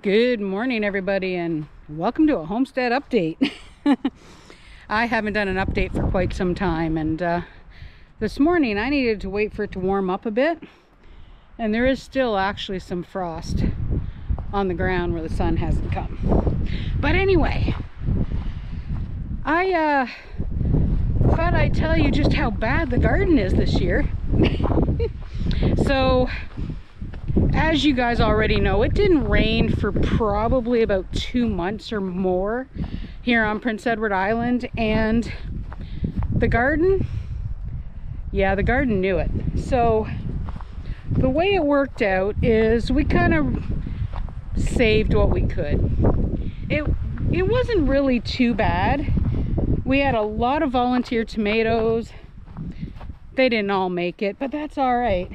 Good morning, everybody, and welcome to a homestead update. I haven't done an update for quite some time, and this morning I needed to wait for it to warm up a bit, and there is still actually some frost on the ground where the sun hasn't come. But anyway, I thought I'd tell you just how bad the garden is this year. So as you guys already know, it didn't rain for probably about 2 months or more here on Prince Edward Island, and the garden, the garden knew it. So the way it worked out is we kind of saved what we could. It wasn't really too bad. We had a lot of volunteer tomatoes. They didn't all make it, but that's all right.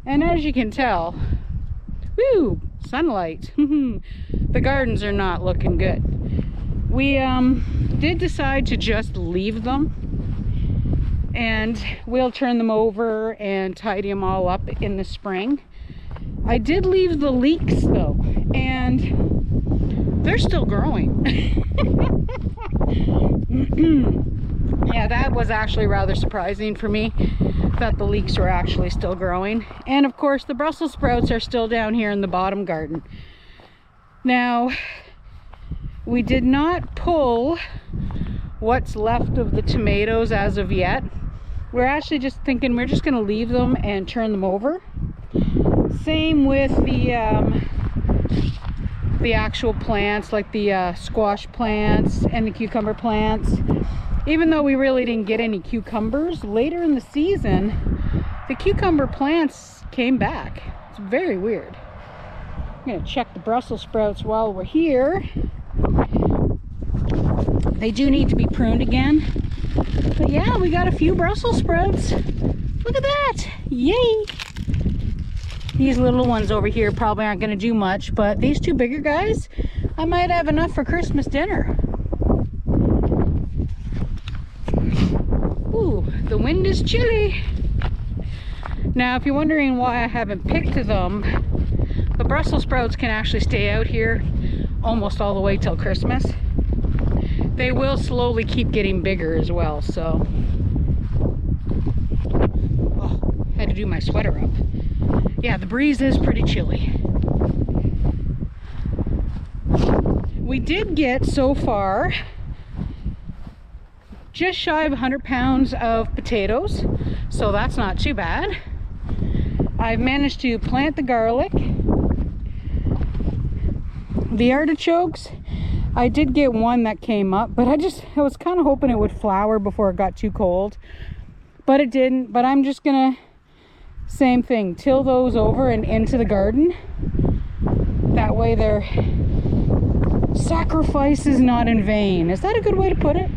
And as you can tell, woo, sunlight. The gardens are not looking good. We did decide to just leave them, and we'll turn them over and tidy them all up in the spring. I did leave the leeks though, and they're still growing. Yeah, that was actually rather surprising for me, that the leeks were actually still growing. And of course the Brussels sprouts are still down here in the bottom garden. Now, we did not pull what's left of the tomatoes as of yet. We're actually just thinking we're just going to leave them and turn them over. Same with the actual plants, like the squash plants and the cucumber plants. Even though we really didn't get any cucumbers, later in the season, the cucumber plants came back. It's very weird. I'm gonna check the Brussels sprouts while we're here. They do need to be pruned again. But yeah, we got a few Brussels sprouts. Look at that, yay. These little ones over here probably aren't gonna do much, but these two bigger guys, I might have enough for Christmas dinner. Ooh, the wind is chilly. Now, if you're wondering why I haven't picked them, the Brussels sprouts can actually stay out here almost all the way till Christmas. They will slowly keep getting bigger as well, so. Oh, had to do my sweater up. Yeah, the breeze is pretty chilly. We did get so far just shy of 100 pounds of potatoes, so that's not too bad. I've managed to plant the garlic. The artichokes, I did get one that came up, but I was kind of hoping it would flower before it got too cold, but it didn't. But I'm just gonna, same thing, till those over and into the garden. That way their sacrifice is not in vain. Is that a good way to put it?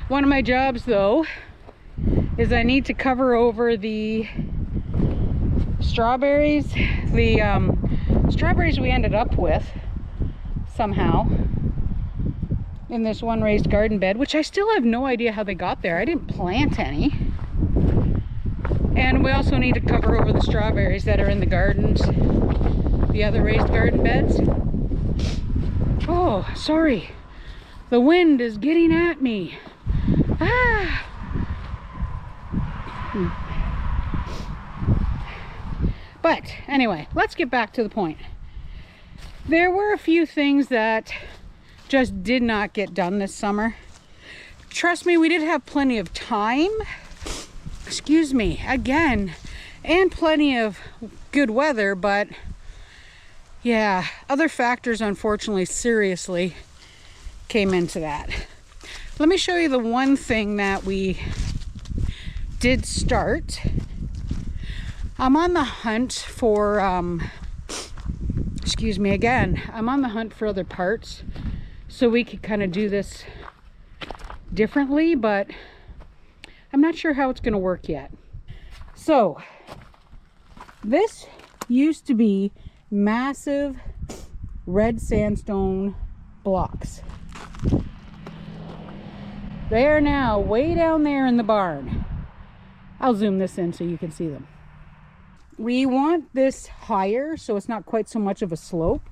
One of my jobs though is I need to cover over the strawberries. The strawberries we ended up with somehow in this one raised garden bed, which I still have no idea how they got there. I didn't plant any. And we also need to cover over the strawberries that are in the gardens, the other raised garden beds. Oh, sorry. The wind is getting at me. Ah. But anyway, let's get back to the point. There were a few things that just did not get done this summer. Trust me, we did have plenty of time. Excuse me, again, and plenty of good weather, but yeah, other factors unfortunately seriously came into that. Let me show you the one thing that we did start. I'm on the hunt for, excuse me again, I'm on the hunt for other parts so we could kind of do this differently, but I'm not sure how it's going to work yet. So, this used to be massive red sandstone blocks. They are now way down there in the barn. I'll zoom this in so you can see them. We want this higher so it's not quite so much of a slope.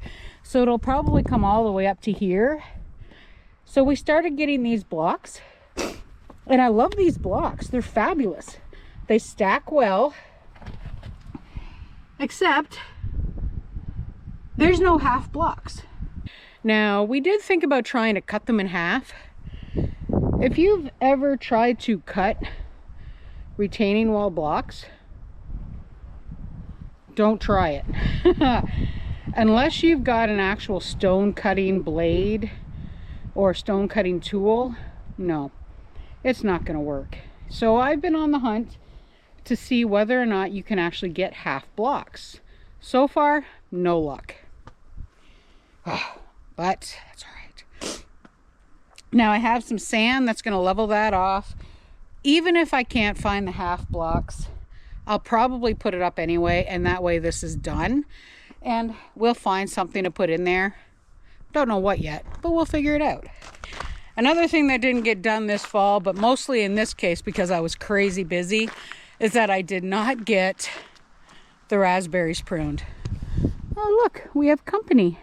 So it'll probably come all the way up to here. So we started getting these blocks. And I love these blocks. They're fabulous. They stack well. Except there's no half blocks. Now, we did think about trying to cut them in half. If you've ever tried to cut retaining wall blocks, don't try it. Unless you've got an actual stone cutting blade or stone cutting tool, no, it's not going to work. So I've been on the hunt to see whether or not you can actually get half blocks. So far, no luck. But that's all right. Now I have some sand that's going to level that off. Even if I can't find the half blocks, I'll probably put it up anyway, and that way this is done. And we'll find something to put in there. Don't know what yet, but we'll figure it out. Another thing that didn't get done this fall, but mostly in this case because I was crazy busy, is that I did not get the raspberries pruned. Oh look, we have company.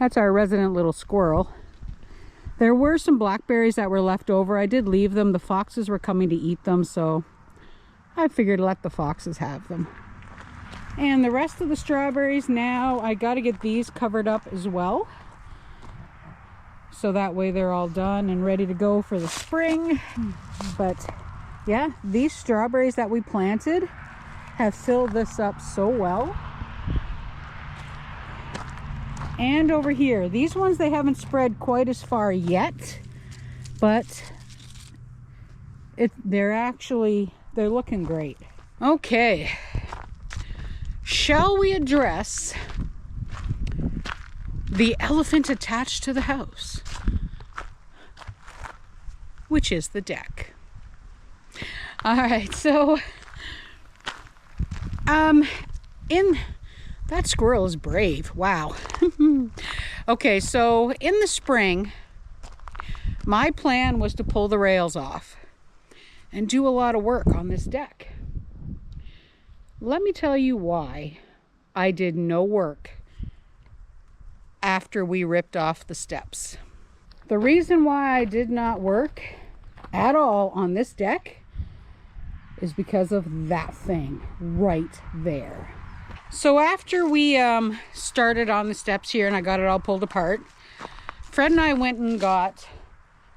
That's our resident little squirrel. There were some blackberries that were left over. I did leave them. The foxes were coming to eat them, so I figured let the foxes have them. And the rest of the strawberries now, I got to get these covered up as well. So that way they're all done and ready to go for the spring. But yeah, these strawberries that we planted have filled this up so well. And over here, these ones, they haven't spread quite as far yet, but they're looking great. Okay, shall we address the elephant attached to the house, which is the deck? All right, so that squirrel is brave. Wow. Okay, so in the spring, my plan was to pull the rails off and do a lot of work on this deck. Let me tell you why I did no work after we ripped off the steps. The reason why I did not work at all on this deck is because of that thing right there. So after we started on the steps here and I got it all pulled apart, Fred and I went and got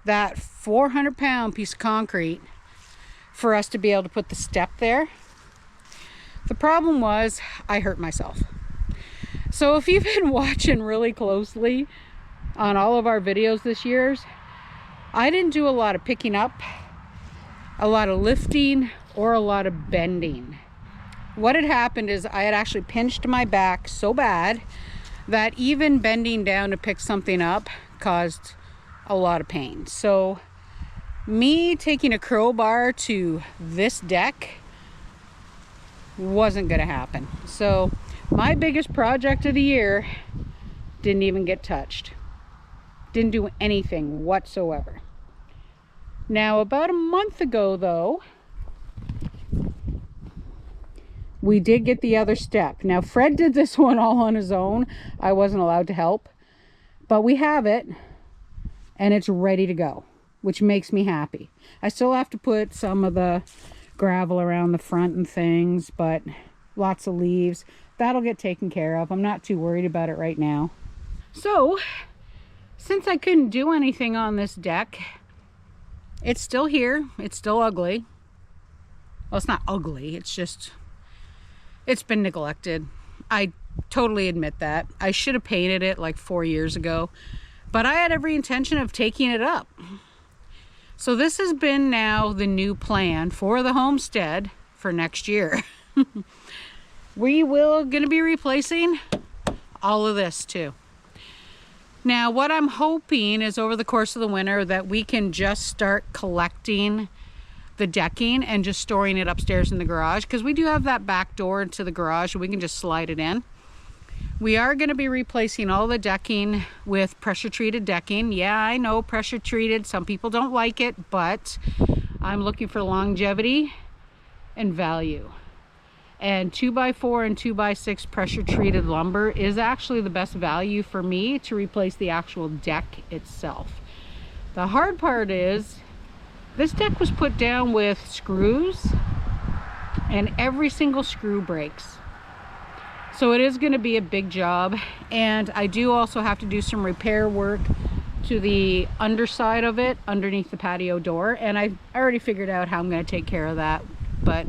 that 400-pound piece of concrete for us to be able to put the step there. The problem was I hurt myself. So if you've been watching really closely on all of our videos this year, I didn't do a lot of picking up, a lot of lifting, or a lot of bending. What had happened is I had actually pinched my back so bad that even bending down to pick something up caused a lot of pain. So me taking a crowbar to this deck wasn't going to happen. So my biggest project of the year didn't even get touched. Didn't do anything whatsoever. Now about a month ago though, we did get the other step. Now Fred did this one all on his own. I wasn't allowed to help, but we have it and it's ready to go, which makes me happy. I still have to put some of the gravel around the front and things, but lots of leaves. That'll get taken care of. I'm not too worried about it right now. So since I couldn't do anything on this deck, it's still here. It's still ugly. Well, it's not ugly. It's just, it's been neglected. I totally admit that. I should have painted it like 4 years ago, but I had every intention of taking it up. So this has been now the new plan for the homestead for next year. We will gonna be replacing all of this too. Now what I'm hoping is over the course of the winter that we can just start collecting the decking and just storing it upstairs in the garage, because we do have that back door into the garage and we can just slide it in. We are going to be replacing all the decking with pressure treated decking. Yeah, I know, pressure treated. Some people don't like it, but I'm looking for longevity and value. And 2x4 and 2x6 pressure treated lumber is actually the best value for me to replace the actual deck itself. The hard part is this deck was put down with screws and every single screw breaks. So it is going to be a big job, and I do also have to do some repair work to the underside of it underneath the patio door, and I already figured out how I'm going to take care of that. But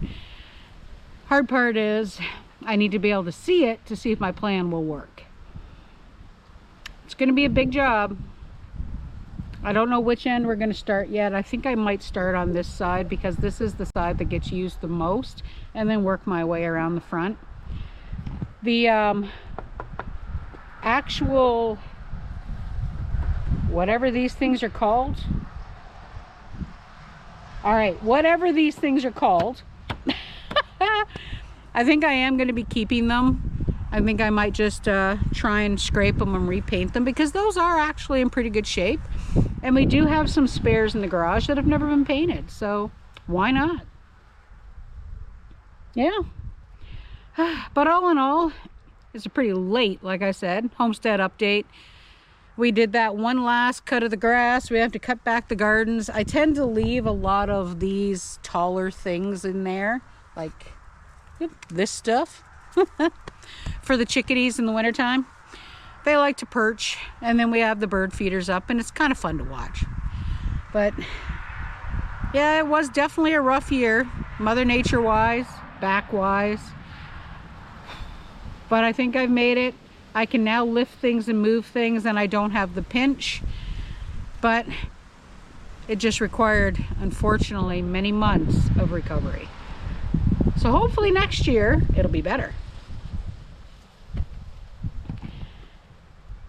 hard part is I need to be able to see it to see if my plan will work. It's going to be a big job. I don't know which end we're going to start yet. I think I might start on this side because this is the side that gets used the most, and then work my way around the front. The actual, whatever these things are called. All right, whatever these things are called. I think I am going to be keeping them. I think I might just try and scrape them and repaint them, because those are actually in pretty good shape. And we do have some spares in the garage that have never been painted, so why not? Yeah. But all in all, it's a pretty late, like I said, homestead update. We did that one last cut of the grass. We have to cut back the gardens. I tend to leave a lot of these taller things in there, like this stuff, for the chickadees in the wintertime. They like to perch, and then we have the bird feeders up, and it's kind of fun to watch. But yeah, it was definitely a rough year, Mother Nature wise, back wise. But I think I've made it. I can now lift things and move things, and I don't have the pinch. But it just required, unfortunately, many months of recovery. So hopefully next year it'll be better.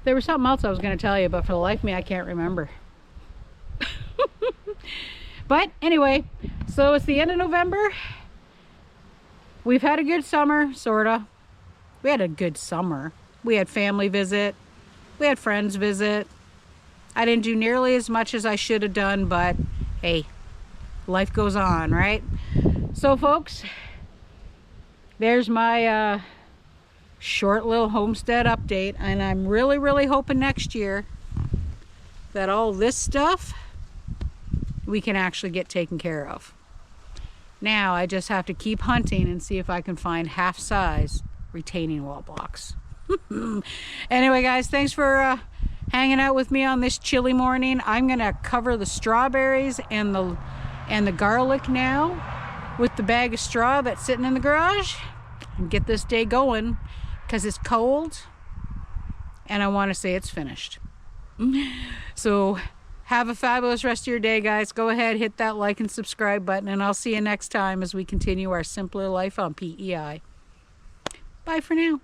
There was something else I was going to tell you, but for the life of me I can't remember. But anyway, so it's the end of November. We've had a good summer, sorta. We had a good summer. We had family visit. We had friends visit. I didn't do nearly as much as I should have done, but hey, life goes on, right? So folks, there's my short little homestead update, and I'm really hoping next year that all this stuff we can actually get taken care of. Now I just have to keep hunting and see if I can find half-size retaining wall blocks. Anyway guys, thanks for hanging out with me on this chilly morning. I'm gonna cover the strawberries and the garlic now with the bag of straw that's sitting in the garage and get this day going, because it's cold and I want to say it's finished. So have a fabulous rest of your day, guys. Go ahead, hit that like and subscribe button, and I'll see you next time as we continue our simpler life on PEI. Bye for now.